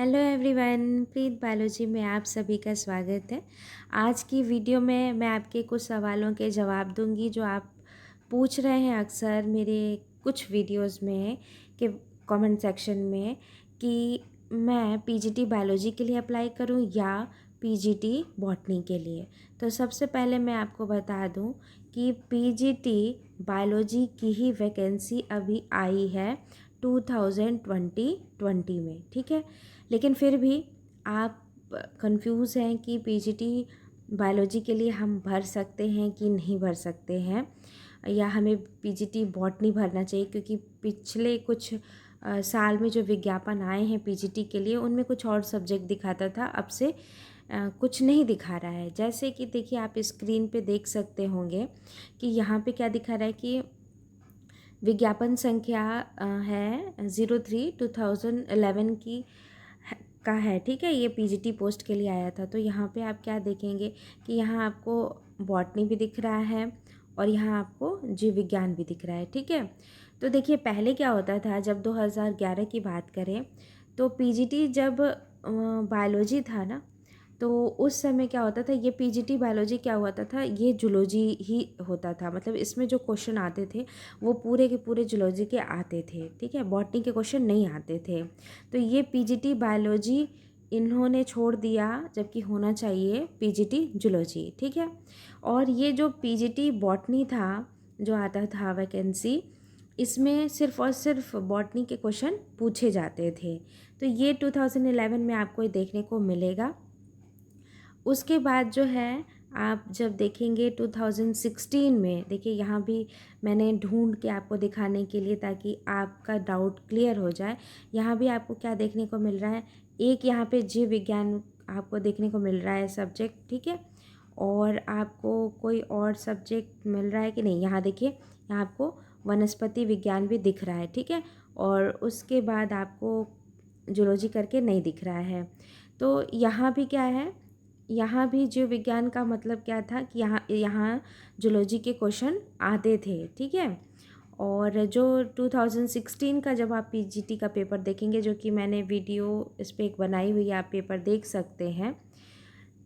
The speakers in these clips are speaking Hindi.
हेलो एवरीवन, प्रीत बायोलॉजी में आप सभी का स्वागत है। आज की वीडियो में मैं आपके कुछ सवालों के जवाब दूंगी जो आप पूछ रहे हैं अक्सर मेरे कुछ वीडियोस में कि कमेंट सेक्शन में कि मैं पीजीटी बायोलॉजी के लिए अप्लाई करूं या पीजीटी बॉटनी के लिए। तो सबसे पहले मैं आपको बता दूं कि पीजीटी बायोलॉजी की ही वैकेंसी अभी आई है 2020 में, ठीक है। लेकिन फिर भी आप कंफ्यूज हैं कि पीजीटी बायोलॉजी के लिए हम भर सकते हैं कि नहीं भर सकते हैं, या हमें पीजीटी बॉटनी भरना चाहिए, क्योंकि पिछले कुछ साल में जो विज्ञापन आए हैं पीजीटी के लिए उनमें कुछ और सब्जेक्ट दिखाता था, अब से कुछ नहीं दिखा रहा है। जैसे कि देखिए, आप स्क्रीन पे देख सकते होंगे कि यहाँ पे क्या दिखा रहा है कि विज्ञापन संख्या है 03/2011 की का है, ठीक है। ये पीजीटी पोस्ट के लिए आया था। तो यहाँ पे आप क्या देखेंगे कि यहाँ आपको बॉटनी भी दिख रहा है और यहाँ आपको जीव विज्ञान भी दिख रहा है, ठीक है। तो देखिए, पहले क्या होता था, जब 2011 की बात करें तो पीजीटी जब बायोलॉजी था ना, तो उस समय क्या होता था, ये पीजीटी बायोलॉजी क्या होता था, ये जूलॉजी ही होता था। मतलब इसमें जो क्वेश्चन आते थे वो पूरे के पूरे जूलॉजी के आते थे, ठीक है। बॉटनी के क्वेश्चन नहीं आते थे। तो ये पीजीटी बायोलॉजी इन्होंने छोड़ दिया, जबकि होना चाहिए पीजीटी जूलॉजी, ठीक है। और ये जो पीजीटी बॉटनी था जो आता था वैकेंसी, इसमें सिर्फ और सिर्फ बॉटनी के क्वेश्चन पूछे जाते थे। तो ये 2011 में आपको देखने को मिलेगा। उसके बाद जो है, आप जब देखेंगे 2016 में, देखिए यहाँ भी मैंने ढूंढ के आपको दिखाने के लिए ताकि आपका डाउट क्लियर हो जाए। यहाँ भी आपको क्या देखने को मिल रहा है, एक यहाँ पे जीव विज्ञान आपको देखने को मिल रहा है सब्जेक्ट, ठीक है। और आपको कोई और सब्जेक्ट मिल रहा है कि नहीं, यहाँ देखिए, यहाँ आपको वनस्पति विज्ञान भी दिख रहा है, ठीक है। और उसके बाद आपको जूलॉजी करके नहीं दिख रहा है। तो यहाँ भी क्या है, यहाँ भी जीव विज्ञान का मतलब क्या था कि यहाँ यहाँ जूलॉजी के क्वेश्चन आते थे, ठीक है। और जो 2016 का जब आप पीजीटी का पेपर देखेंगे, जो कि मैंने वीडियो इस पर एक बनाई हुई है, आप पेपर देख सकते हैं,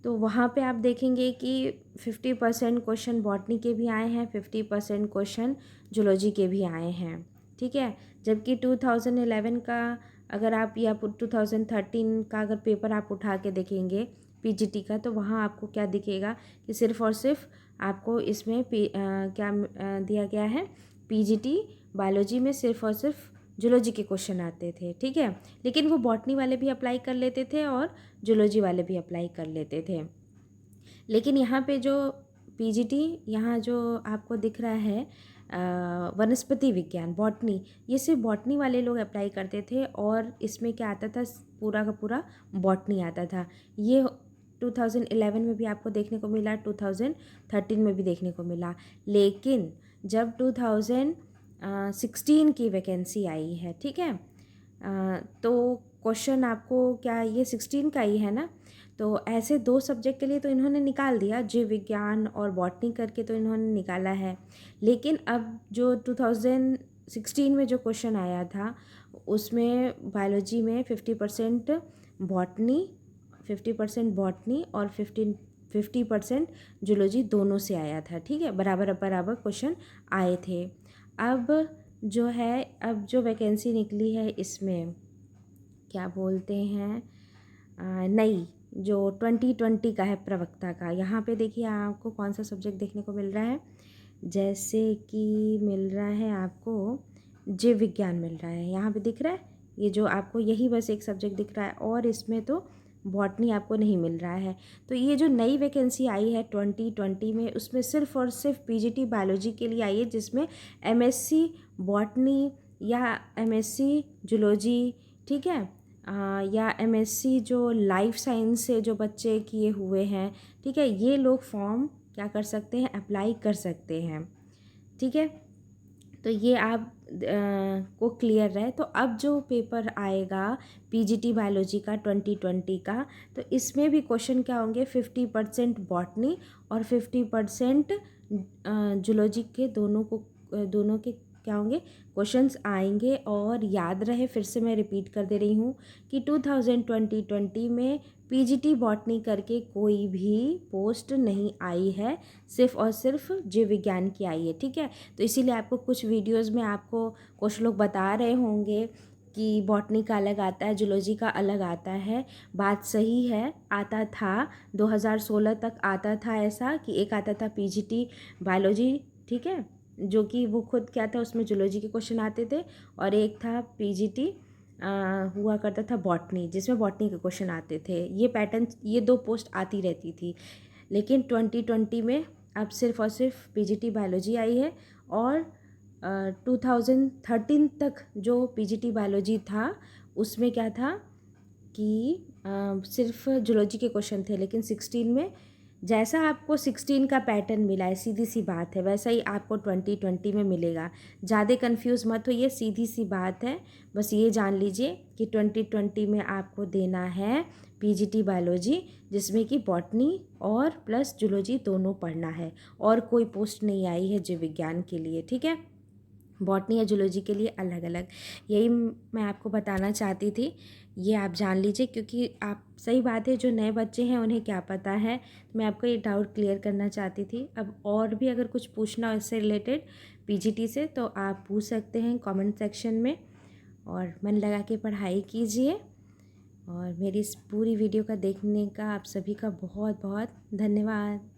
तो वहाँ पे आप देखेंगे कि 50% क्वेश्चन बॉटनी के भी आए हैं, 50% क्वेश्चन जूलॉजी के भी आए हैं, ठीक है। जबकि 2011 का अगर आप, या 2013 का अगर पेपर आप उठा के देखेंगे पीजीटी का, तो वहाँ आपको क्या दिखेगा कि सिर्फ और सिर्फ आपको इसमें क्या दिया गया है, पीजीटी बायोलॉजी में सिर्फ और सिर्फ जूलॉजी के क्वेश्चन आते थे, ठीक है। लेकिन वो बॉटनी वाले भी अप्लाई कर लेते थे और जूलॉजी वाले भी अप्लाई कर लेते थे। लेकिन यहाँ पे जो पीजीटी यहाँ जो आपको दिख रहा है वनस्पति विज्ञान बॉटनी, ये सिर्फ बॉटनी वाले लोग अप्लाई करते थे और इसमें क्या आता था, पूरा का पूरा बॉटनी आता था। ये 2011 में भी आपको देखने को मिला, 2013 में भी देखने को मिला। लेकिन जब 2016 की वैकेंसी आई है, ठीक है, तो क्वेश्चन आपको क्या ये 16 का ही है ना, तो ऐसे दो सब्जेक्ट के लिए तो इन्होंने निकाल दिया, जीव विज्ञान और बॉटनी करके तो इन्होंने निकाला है। लेकिन अब जो 2016 में जो क्वेश्चन आया था, उसमें बायोलॉजी में 50% बॉटनी और 50% जूलॉजी दोनों से आया था, ठीक है। बराबर बराबर क्वेश्चन आए थे। अब जो है, अब जो वैकेंसी निकली है इसमें क्या बोलते हैं, नई जो 2020 का है प्रवक्ता का, यहाँ पे देखिए आपको कौन सा सब्जेक्ट देखने को मिल रहा है। जैसे कि मिल रहा है आपको जीव विज्ञान मिल रहा है, यहाँ पे दिख रहा है, ये जो आपको यही बस एक सब्जेक्ट दिख रहा है, और इसमें तो बॉटनी आपको नहीं मिल रहा है। तो ये जो नई वैकेंसी आई है 2020 में, उसमें सिर्फ और सिर्फ पीजीटी बायोलॉजी के लिए आई है, जिसमें एमएससी बॉटनी या एमएससी जूलॉजी, ठीक है, या एमएससी जो लाइफ साइंस से जो बच्चे किए हुए हैं, ठीक है, ये लोग फॉर्म क्या कर सकते हैं, अप्लाई कर सकते हैं, ठीक है। तो ये आप को क्लियर रहे। तो अब जो पेपर आएगा पीजीटी बायोलॉजी का 2020 का, तो इसमें भी क्वेश्चन क्या होंगे, 50% बॉटनी और 50% जूलॉजी के, दोनों के क्या होंगे, क्वेश्चंस आएंगे। और याद रहे, फिर से मैं रिपीट कर दे रही हूँ कि 2020 में पीजीटी बॉटनी करके कोई भी पोस्ट नहीं आई है, सिर्फ और सिर्फ जीव विज्ञान की आई है, ठीक है। तो इसीलिए आपको कुछ वीडियोस में आपको कुछ लोग बता रहे होंगे कि बॉटनी का अलग आता है, जूलॉजी का अलग आता है। बात सही है, आता था 2016 तक आता था ऐसा कि एक आता था पीजीटी बायोलॉजी, ठीक है, जो कि वो खुद क्या था, उसमें जूलॉजी के क्वेश्चन आते थे। और एक था पीजीटी हुआ करता था बॉटनी, जिसमें बॉटनी के क्वेश्चन आते थे। ये पैटर्न, ये दो पोस्ट आती रहती थी। लेकिन 2020 में अब सिर्फ और सिर्फ पीजीटी बायोलॉजी आई है। और 2013 तक जो पीजीटी बायोलॉजी था उसमें क्या था कि सिर्फ जूलॉजी के क्वेश्चन थे। लेकिन 16 में जैसा आपको 16 का पैटर्न मिला है, सीधी सी बात है, वैसा ही आपको 2020 में मिलेगा। ज़्यादा कंफ्यूज मत होइए, सीधी सी बात है। बस ये जान लीजिए कि 2020 में आपको देना है पीजीटी बायोलॉजी, जिसमें कि बॉटनी और प्लस जूलॉजी दोनों पढ़ना है। और कोई पोस्ट नहीं आई है जीव विज्ञान के लिए, ठीक है। बॉटनी या जूलॉजी के लिए अलग अलग, यही मैं आपको बताना चाहती थी। ये आप जान लीजिए, क्योंकि आप, सही बात है, जो नए बच्चे हैं उन्हें क्या पता है। मैं आपको ये डाउट क्लियर करना चाहती थी। अब और भी अगर कुछ पूछना हो इससे रिलेटेड पीजीटी से, तो आप पूछ सकते हैं कमेंट सेक्शन में। और मन लगा के पढ़ाई कीजिए। और मेरी इस पूरी वीडियो का देखने का आप सभी का बहुत बहुत धन्यवाद।